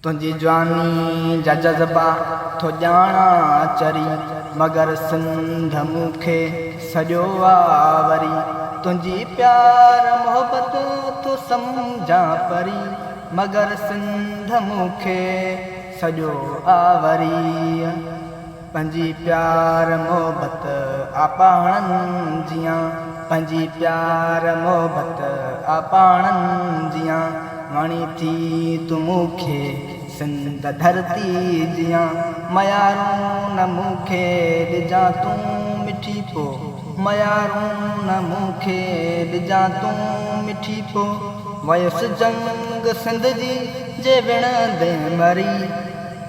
तुझी जवानी जा जज़्बा थो ॼाणा चरी, मगर सिंध मूंखे सॼो आवरी। तुझी प्यार मोहब्बत थो सम्झा परी, मगर सिंध मूंखे सॼो आवरी। पंहिंजी प्यार मोहब्बत आपाणनि जियां, पंहिंजी प्यार मोहब्बत आपाणनि जियां। वणी थी तूं मूंखे सिंध धरती जियां, मयारूं न मूंखे ॾिजां तूं मिठी पो, मयारूं न मूंखे ॾिजां तूं मिठी पो। वयसि जंग सिंध जी जे विणंदे मरी,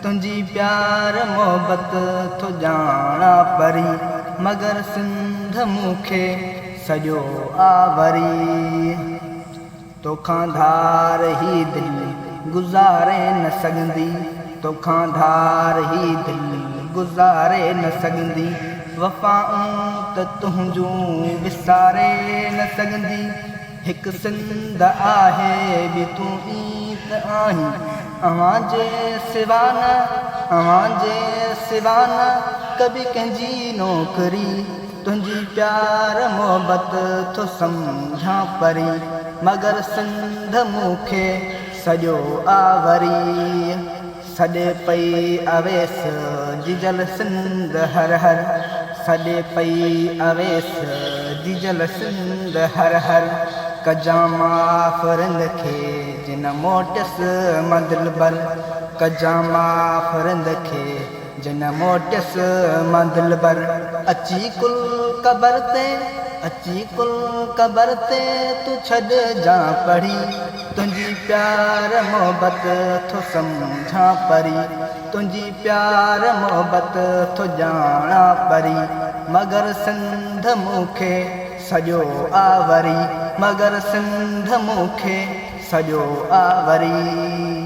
तुंहिंजी प्यार मोहब्बत थो ॼाणा परी, मगर सिंध मूंखे सॼो आवरी। तोखां धार ही दिल गुज़ारे न सघंदी, तोखां धार ही दिल गुज़ारे न सघंदी। वफ़ाऊं त तुंहिंजूं विसारे न सघंदी। हिकु सिंध आहे ॿी तूं ई त आहीं, अव्हां जे सिवा न, अव्हां जे सिवा न कभी कंहिंजी नौकरी। तुंहिंजी प्यार मोहब्बत थो सम्झां परी, मगर सिंध मूंखे सॼो आवरी। सॾे पई अवेस जिजल सिंध हर हर, सॾे पई अवेस जिजल सिंध हर हर। कजां माफ़ रिंद खे जिन मोटियसि मंदिलबर, कजां माफ़ रिंद खे जिन मोटियसि मंदिलबर। अची कुल क़बर ते, अची कुल क़बर ते तूं छॾजां पढ़ी, तुंहिंजी प्यार मोहब्बत थो सम्झां परी, तुंहिंजी प्यार मोहब्बत थो ॼाणा परी, मगर सिंध मूंखे सॼो आवरी, मगर सिंध मूंखे सॼो आवरी।